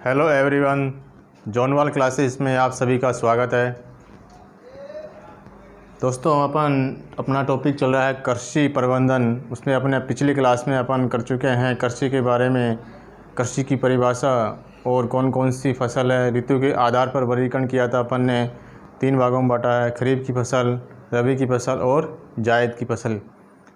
Hello everyone, जॉनवाल classes में आप सभी का स्वागत है। दोस्तों, अपना टॉपिक चल रहा है कृषि प्रबंधन। उसमें अपने पिछली क्लास में अपन कर चुके हैं कृषि के बारे में, कृषि की परिभाषा और कौन कौन सी फसल है। ऋतु के आधार पर वर्गीकरण किया था अपन ने, 3 भागों में बांटा है: खरीफ की फसल, रबी की फसल और जायद की फसल।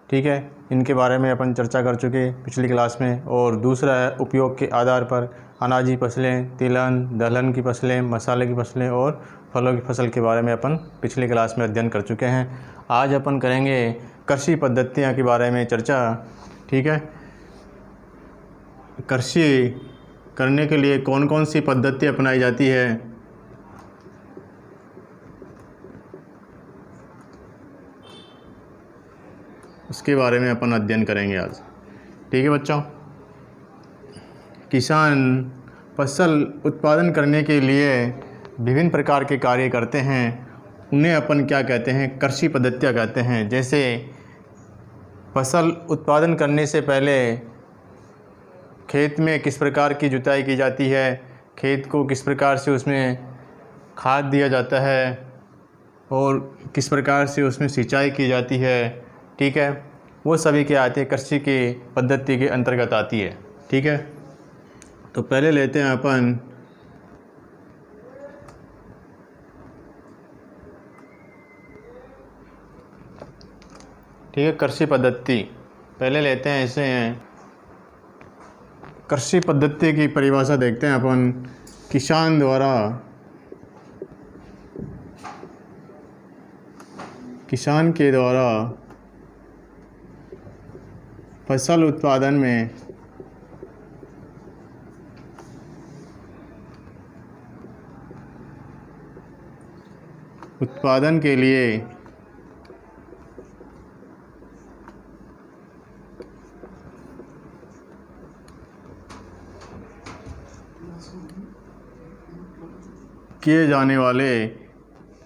ठीक है, इनके बारे में अपन चर्चा कर चुके पिछली क्लास में। और दूसरा है उपयोग के आधार पर अनाजी फसलें, तिलहन, दलहन की फसलें, मसाले की फसलें और फलों की फसल के बारे में अपन पिछली क्लास में अध्ययन कर चुके हैं। आज अपन करेंगे कृषि पद्धतियाँ के बारे में चर्चा। ठीक है, कृषि करने के लिए कौन कौन सी पद्धति अपनाई जाती है, उसके बारे में अपन अध्ययन करेंगे आज। ठीक है बच्चों, किसान फसल उत्पादन करने के लिए विभिन्न प्रकार के कार्य करते हैं। उन्हें अपन क्या कहते हैं? कृषि पद्धतियाँ कहते हैं। जैसे फसल उत्पादन करने से पहले खेत में किस प्रकार की जुताई की जाती है, खेत को किस प्रकार से उसमें खाद दिया जाता है और किस प्रकार से उसमें सिंचाई की जाती है। ठीक है, वो सभी क्या आते हैं? कृषि की पद्धति के अंतर्गत आती है। ठीक है, तो पहले लेते हैं अपन ठीक है कृषि पद्धति। पहले लेते हैं इसे कृषि पद्धति की परिभाषा देखते हैं अपन। किसान के द्वारा फसल उत्पादन के लिए किए जाने वाले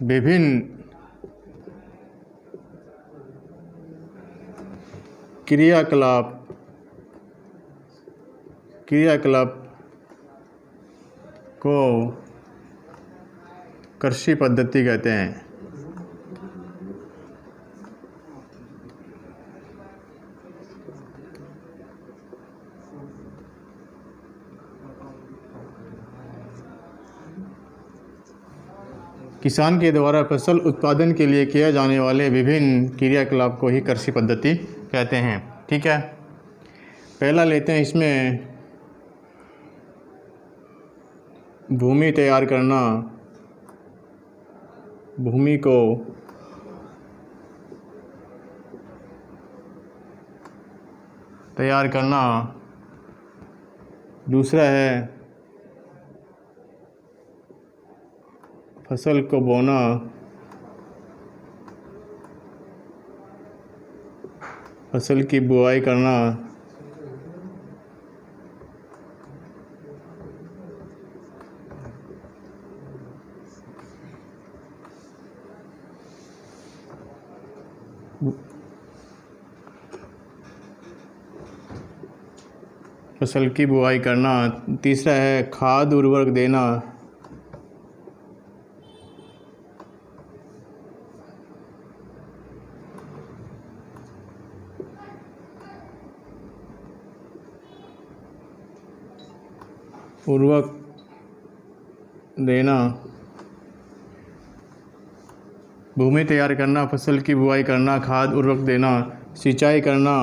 विभिन्न क्रियाकलाप को कृषि पद्धति कहते हैं। किसान के द्वारा फसल उत्पादन के लिए किए जाने वाले विभिन्न क्रियाकलाप को ही कृषि पद्धति कहते हैं। ठीक है, पहला लेते हैं इसमें भूमि तैयार करना। भूमि को तैयार करना। दूसरा है फसल को बोना। फसल की बुआई करना। फसल की बुआई करना। तीसरा है खाद उर्वरक देना। उर्वरक देना। भूमि तैयार करना, फसल की बुआई करना, खाद उर्वरक देना, सिंचाई करना।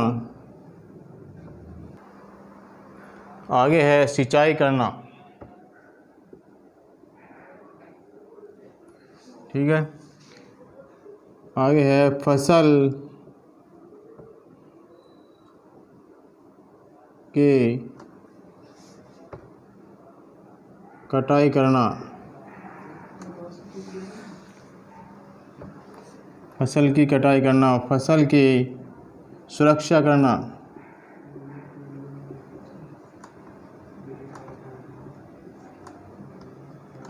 आगे है सिंचाई करना। ठीक है, आगे है फसल की कटाई करना। फसल की कटाई करना, फसल की सुरक्षा करना।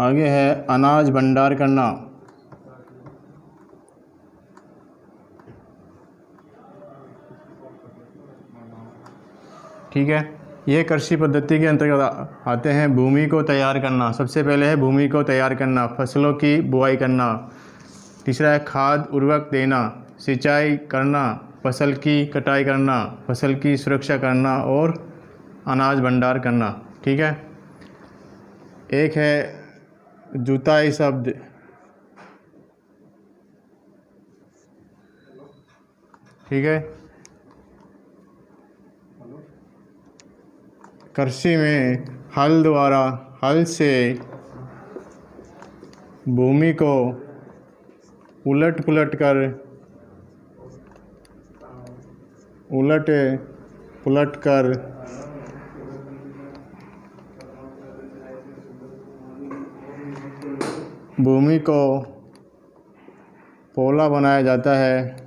आगे है अनाज भंडार करना। ठीक है, ये कृषि पद्धति के अंतर्गत आते हैं भूमि को तैयार करना। सबसे पहले है भूमि को तैयार करना, फसलों की बुआई करना। तीसरा है खाद उर्वरक देना, सिंचाई करना, फसल की कटाई करना, फसल की सुरक्षा करना और अनाज भंडार करना। ठीक है। एक है जुताई शब्द। ठीक है। कृषि में हल से भूमि को उलट पुलट कर भूमि को पोला बनाया जाता है।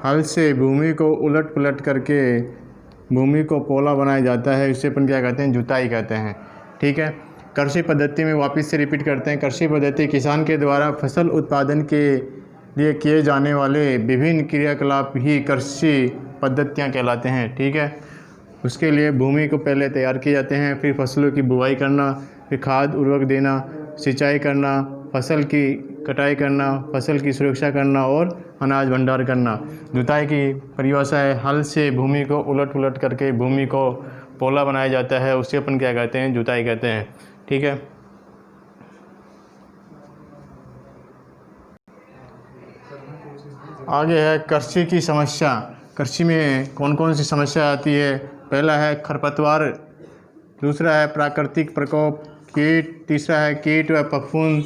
हल से भूमि को उलट पुलट करके भूमि को पोला बनाया जाता है। इसे अपन क्या कहते हैं? जुताई कहते हैं। ठीक है। कृषि पद्धति में वापस से रिपीट करते हैं। कृषि पद्धति किसान के द्वारा फसल उत्पादन के लिए किए जाने वाले विभिन्न क्रियाकलाप ही कृषि पद्धतियाँ कहलाते हैं। ठीक है। उसके लिए भूमि को पहले तैयार किए जाते हैं, फिर फसलों की बुआई करना, फिर खाद उर्वरक देना, सिंचाई करना, फसल की कटाई करना, फसल की सुरक्षा करना और अनाज भंडार करना। जुताई की परिभाषा है हल से भूमि को उलट पुलट करके भूमि को पोला बनाया जाता है। उसे अपन क्या कहते हैं? जुताई कहते हैं। ठीक है। आगे है कृषि की समस्या। कृषि में कौन कौन सी समस्या आती है? पहला है खरपतवार, दूसरा है प्राकृतिक प्रकोप, कीट, तीसरा है कीट व फफूंद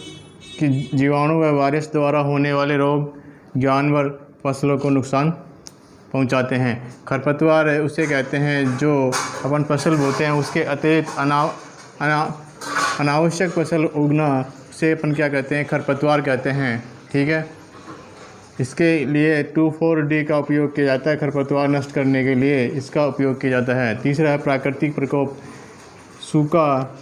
की जीवाणु व वायरस द्वारा होने वाले रोग, जानवर फसलों को नुकसान पहुंचाते हैं। खरपतवार है उसे कहते हैं जो अपन फसल बोते हैं उसके अतिरिक्त अनावश्यक फसल उगना, उसे अपन क्या कहते हैं? खरपतवार कहते हैं। ठीक है। इसके लिए 2,4-D का उपयोग किया जाता है। खरपतवार नष्ट करने के लिए इसका उपयोग किया जाता है। तीसरा है प्राकृतिक प्रकोप, सूखा,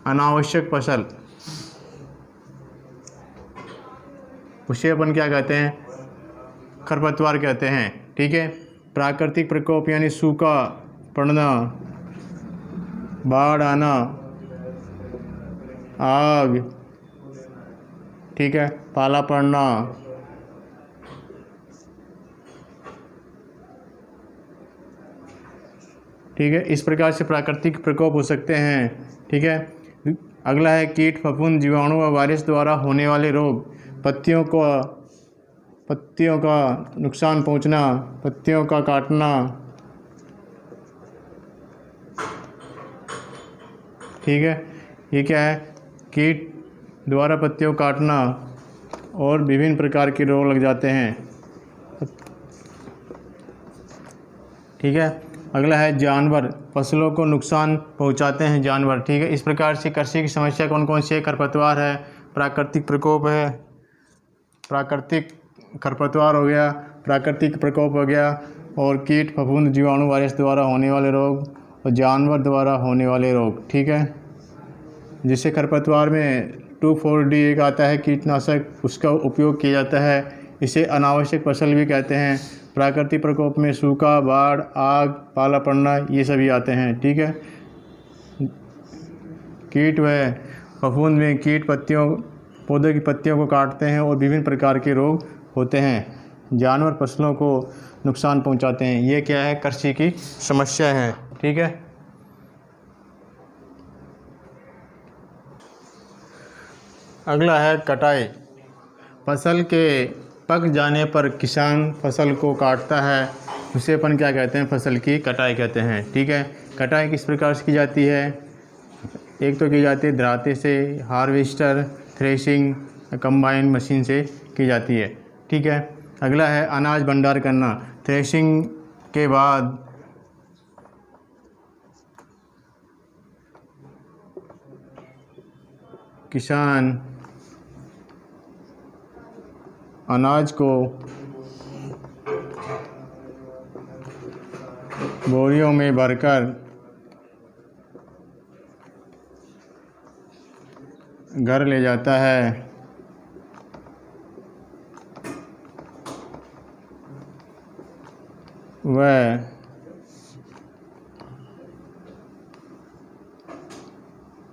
अनावश्यक फसल, उसे अपन क्या कहते हैं? खरपतवार कहते हैं। ठीक है। प्राकृतिक प्रकोप यानी सूखा पड़ना, बाढ़ आना, आग, ठीक है, पाला पड़ना, ठीक है। इस प्रकार से प्राकृतिक प्रकोप हो सकते हैं। ठीक है। अगला है कीट फफूंद जीवाणु व वायरस द्वारा होने वाले रोग, पत्तियों का नुकसान पहुंचना, पत्तियों का काटना। ठीक है। ये क्या है? कीट द्वारा पत्तियों काटना और विभिन्न प्रकार के रोग लग जाते हैं। ठीक है। अगला है जानवर, फसलों को नुकसान पहुंचाते हैं जानवर। ठीक है। इस प्रकार से कृषि की समस्या कौन कौन सी है? खरपतवार है, प्राकृतिक प्रकोप है, प्राकृतिक खरपतवार हो गया, प्राकृतिक प्रकोप हो गया, और कीट फफूंद जीवाणु वायरस द्वारा होने वाले रोग और जानवर द्वारा होने वाले रोग। ठीक है। जिससे खरपतवार में 2,4-D एक आता है कीटनाशक, उसका उपयोग किया जाता है। इसे अनावश्यक फसल भी कहते हैं। प्राकृतिक प्रकोप में सूखा, बाढ़, आग, पाला पड़ना, ये सभी आते हैं। ठीक है। कीट व फफूंद में कीट पौधों की पत्तियों को काटते हैं और विभिन्न प्रकार के रोग होते हैं। जानवर फसलों को नुकसान पहुंचाते हैं। ये क्या है? कृषि की समस्या है। ठीक है। अगला है कटाई। फसल के पक जाने पर किसान फसल को काटता है, उसे अपन क्या कहते हैं? फसल की कटाई कहते हैं। ठीक है। कटाई किस प्रकार से की जाती है? एक तो की जाती है दराते से, हार्वेस्टर, थ्रेशिंग, कंबाइन मशीन से की जाती है। ठीक है। अगला है अनाज भंडार करना। थ्रेशिंग के बाद किसान अनाज को बोरियों में भरकर घर ले जाता है वह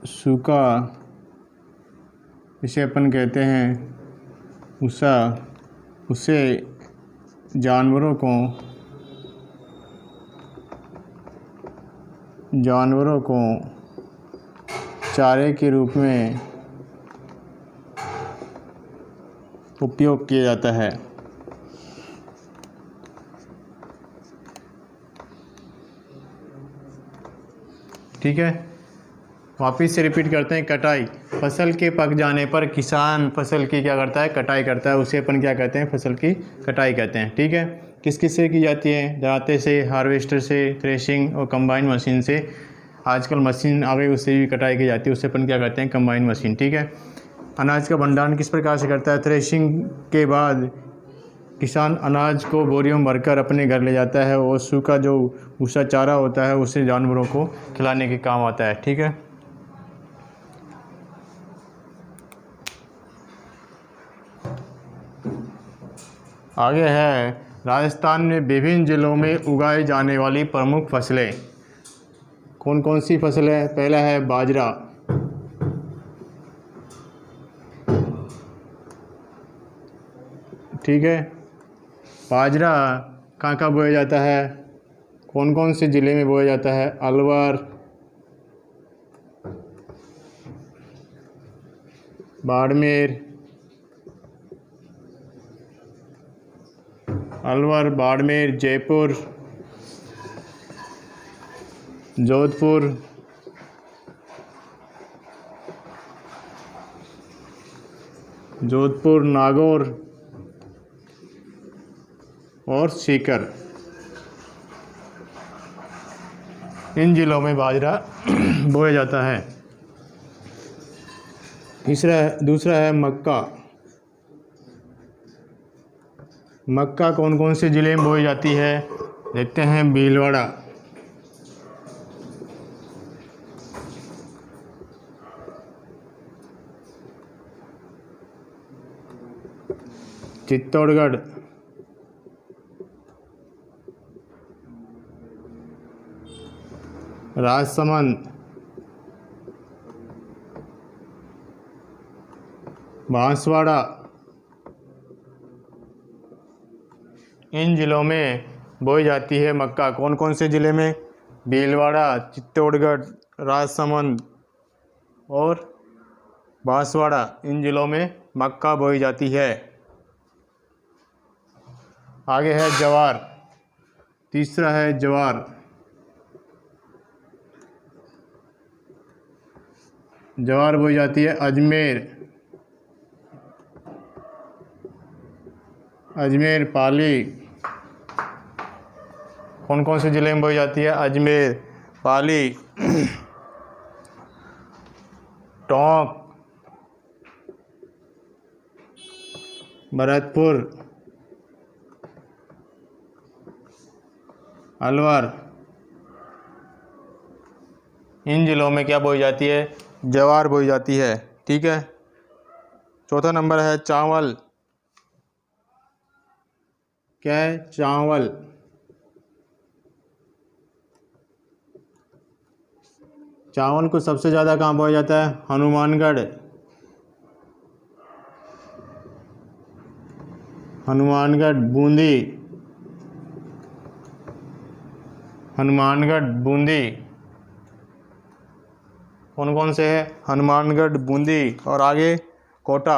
सूखा, इसे अपन कहते हैं भूसा, उसे जानवरों को चारे के रूप में उपयोग किया जाता है। ठीक है, वापिस से रिपीट करते हैं। कटाई, फसल के पक जाने पर किसान फसल की क्या करता है, कटाई करता है, उसे अपन क्या कहते हैं, फसल की कटाई कहते हैं। ठीक है, किस किस से की जाती है, दराते से, हार्वेस्टर से, थ्रेशिंग और कंबाइन मशीन से। आजकल मशीन आ गई, उससे भी कटाई की जाती है, उससे अपन क्या कहते हैं, कंबाइन मशीन। ठीक है, अनाज का भंडारण किस प्रकार से करता है, थ्रेशिंग के बाद किसान अनाज को बोरियों में भरकर अपने घर ले जाता है और सूखा जो भूसा चारा होता है उसे जानवरों को खिलाने के काम आता है। ठीक है, आगे है राजस्थान में विभिन्न जिलों में उगाई जाने वाली प्रमुख फसलें। कौन कौन सी फसल है, पहला है बाजरा। ठीक है, बाजरा कहाँ कहाँ बोया जाता है, कौन कौन से ज़िले में बोया जाता है, अलवर, बाड़मेर, जयपुर, जोधपुर, नागौर और सीकर। इन जिलों में बाजरा बोया जाता है। दूसरा है मक्का। मक्का कौन कौन से ज़िले में बोई जाती है, देखते हैं। भीलवाड़ा, चित्तौड़गढ़, राजसमंद, बांसवाड़ा। इन ज़िलों में बोई जाती है मक्का। कौन कौन से ज़िले में, भीलवाड़ा, चित्तौड़गढ़, राजसमंद और बांसवाड़ा। इन ज़िलों में मक्का बोई जाती है। आगे है ज्वार। तीसरा है ज्वार। ज्वार बोई जाती है अजमेर, पाली। कौन कौन से ज़िले में बोई जाती है, अजमेर, पाली, टोंक, भरतपुर, अलवर। इन ज़िलों में क्या बोई जाती है, ज्वार बोई जाती है। ठीक है, चौथा नंबर है चावल। क्या है, चावल। चावल को सबसे ज़्यादा कहाँ बोया जाता है, हनुमानगढ़, बूंदी। कौन कौन से है, हनुमानगढ़, बूंदी और आगे कोटा।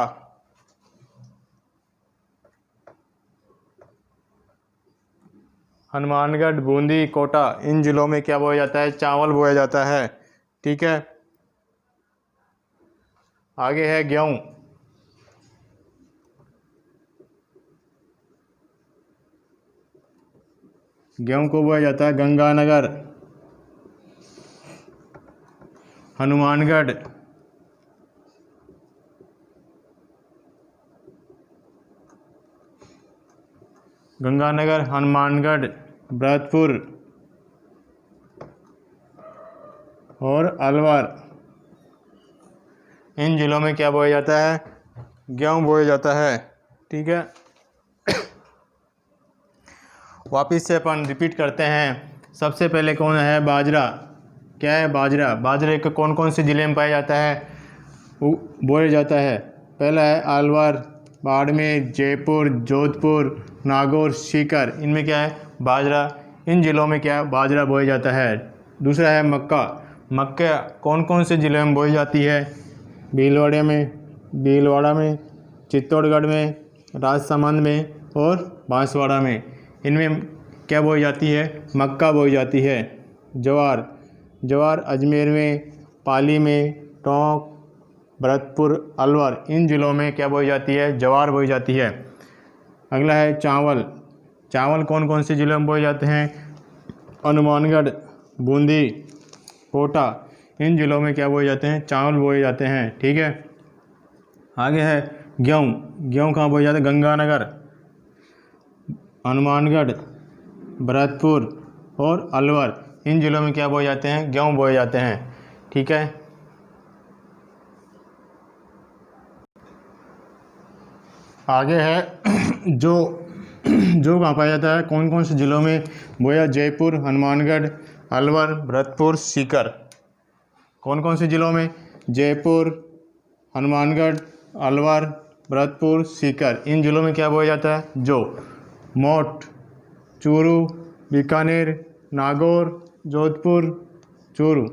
हनुमानगढ़, बूंदी, कोटा, इन जिलों में क्या बोया जाता है, चावल बोया जाता है। ठीक है, आगे है गेहूँ। गेहूँ को बोया जाता है गंगानगर, हनुमानगढ़, हनुमानगढ़, भरतपुर और अलवर। इन जिलों में क्या बोया जाता है? गेहूँ बोया जाता है। ठीक है, वापिस से अपन रिपीट करते हैं। सबसे पहले कौन है? बाजरा। क्या है? बाजरा। बाजरे के कौन कौन से ज़िले में पाया जाता है? बोया जाता है। पहला है अलवर, बाड़मेर, जयपुर, जोधपुर, नागौर, सीकर। इनमें क्या है? बाजरा। इन ज़िलों में क्या बाजरा बोया जाता है। दूसरा है मक्का। मक्का कौन कौन से ज़िले में बोई जाती है? भीलवाड़ा में, चित्तौड़गढ़ में, राजसमंद में और बांसवाड़ा में। इनमें क्या बोई जाती है? मक्का बोई जाती है। जवार अजमेर में, पाली में, टोंक, भरतपुर, अलवर। इन ज़िलों में क्या बोई जाती है? जवार बोई जाती है। अगला है चावल कौन कौन से ज़िलों में बोए जाते हैं? हनुमानगढ़, बूंदी, कोटा। इन ज़िलों में क्या बोए जाते हैं? चावल बोए जाते हैं। ठीक है, आगे है गेहूँ कहाँ बोया जाता है? गंगानगर, हनुमानगढ़, भरतपुर और अलवर। इन ज़िलों में क्या बोए जाते हैं? गेहूँ बोए जाते हैं। ठीक है, आगे है जो कहाँ पाया जाता है? कौन कौन से ज़िलों में बोया? जयपुर, हनुमानगढ़, अलवर, भरतपुर, सीकर। कौन कौन से ज़िलों में? जयपुर, हनुमानगढ़, अलवर, भरतपुर, सीकर। इन ज़िलों में क्या बोया जाता है? मोट, चूरू, बीकानेर, नागौर, जोधपुर, चूरू।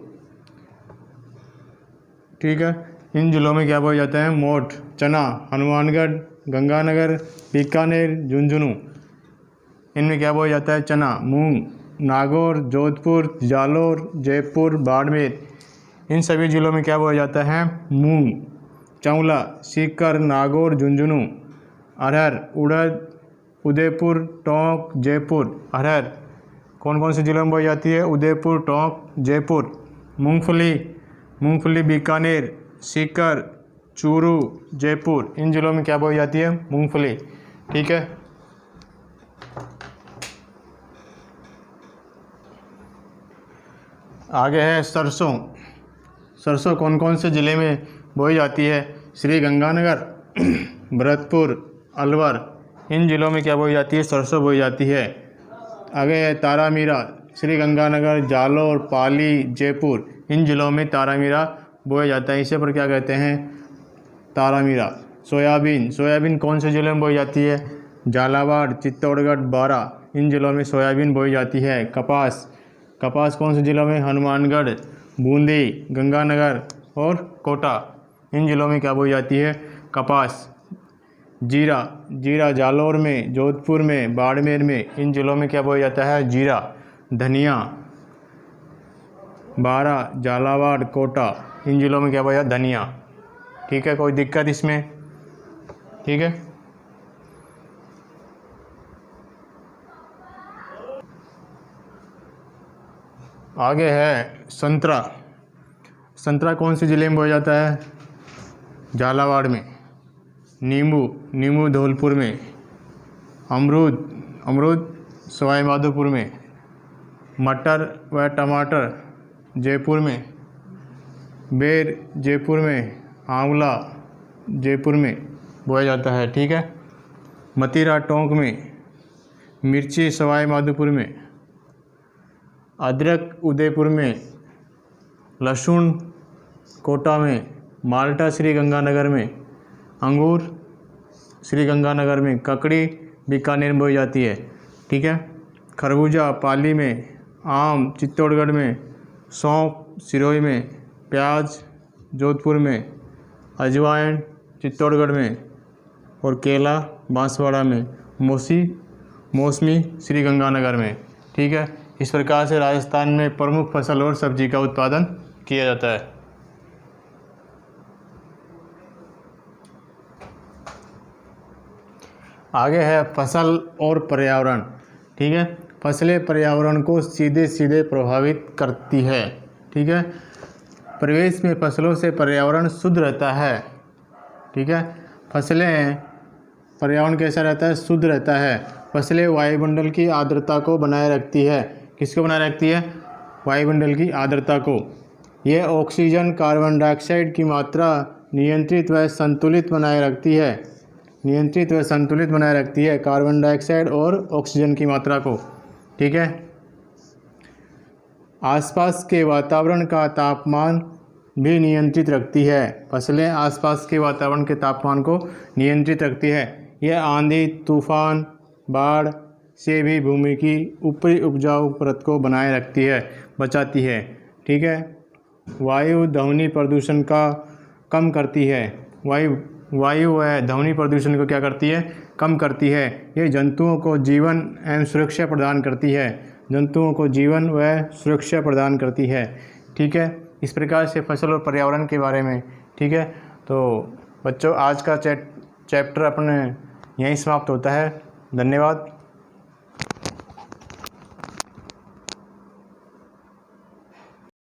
ठीक है, इन ज़िलों में क्या बोया जाता है? मोट। चना, हनुमानगढ़, गंगानगर, बीकानेर, झुंझुनू। इनमें क्या बोया जाता है? चना। मूंग, नागौर, जोधपुर, जालोर, जयपुर, बाड़मेर। इन सभी ज़िलों में क्या बोया जाता है? मूंग। चौला, सीकर, नागौर, झुंझुनू। अरहर, उड़द, उदयपुर, टोंक, जयपुर। अरहर कौन कौन से ज़िलों में बोई जाती है? उदयपुर, टोंक, जयपुर। मूंगफली, बीकानेर, सीकर, चूरू, जयपुर। इन ज़िलों में क्या बोई जाती है? मूंगफली। ठीक है, आगे है सरसों कौन कौन से ज़िले में बोई जाती है? श्री गंगानगर, भरतपुर, अलवर। इन ज़िलों में क्या बोई जाती है? सरसों बोई जाती है। आगे है तारामीरा, श्री गंगानगर, जालोर, पाली, जयपुर। इन ज़िलों में तारामीरा बोया जाता है। इसे पर क्या कहते हैं? तारामीरा। सोयाबीन कौन से ज़िले में बोई जाती है? झालावाड़, चित्तौड़गढ़, बारा। इन ज़िलों में सोयाबीन बोई जाती है। कपास कौन से ज़िलों में? हनुमानगढ़, बूंदी, गंगानगर और कोटा। इन ज़िलों में क्या बोई जाती है? कपास। जीरा जालोर में, जोधपुर में, बाड़मेर में। इन ज़िलों में क्या बोया जाता है? जीरा। धनिया, बारा, झालावाड़, कोटा। इन ज़िलों में क्या बोया? धनिया। ठीक है, कोई दिक्कत इसमें? ठीक है, आगे है संतरा कौन से ज़िले में बोया जाता है? झालावाड़ में। नींबू धौलपुर में। अमरूद सवाई माधोपुर में। मटर व टमाटर जयपुर में। बेर जयपुर में। आंवला जयपुर में बोया जाता है। ठीक है, मतीरा टोंक में। मिर्ची सवाई माधोपुर में। अदरक उदयपुर में। लहसुन कोटा में। माल्टा श्री गंगानगर में। अंगूर श्री गंगानगर में। ककड़ी बीकानेर में बोई जाती है। ठीक है, खरबूजा पाली में। आम चित्तौड़गढ़ में। सौंफ सिरोही में। प्याज जोधपुर में। अजवाइन चित्तौड़गढ़ में और केला बांसवाड़ा में। मौसमी श्री गंगानगर में। ठीक है, इस प्रकार से राजस्थान में प्रमुख फसल और सब्जी का उत्पादन किया जाता है। आगे है फसल और पर्यावरण। ठीक है, फसलें पर्यावरण को सीधे प्रभावित करती है। ठीक है, परिवेश में फसलों से पर्यावरण शुद्ध रहता है। ठीक है, फसलें पर्यावरण कैसा रहता है? शुद्ध रहता है। फसलें वायुमंडल की आर्द्रता को बनाए रखती है। किसको बनाए रखती है? वायुमंडल की आर्द्रता को। यह ऑक्सीजन कार्बन डाइऑक्साइड की मात्रा नियंत्रित व संतुलित बनाए रखती है, नियंत्रित व संतुलित बनाए रखती है कार्बन डाइऑक्साइड और ऑक्सीजन की मात्रा को। ठीक है। आसपास के वातावरण का तापमान भी नियंत्रित रखती है। फसलें आसपास के वातावरण के तापमान को नियंत्रित रखती है। यह आंधी, तूफान, बाढ़ से भी भूमि की ऊपरी उपजाऊ परत को बनाए रखती है, बचाती है। ठीक है। वायु ध्वनि प्रदूषण का कम करती है। वायु व ध्वनि प्रदूषण को क्या करती है? कम करती है। ये जंतुओं को जीवन एवं सुरक्षा प्रदान करती है, जंतुओं को जीवन व सुरक्षा प्रदान करती है। ठीक है। इस प्रकार से फसल और पर्यावरण के बारे में। ठीक है। तो बच्चों, आज का चैप्टर अपने यहीं समाप्त होता है। धन्यवाद।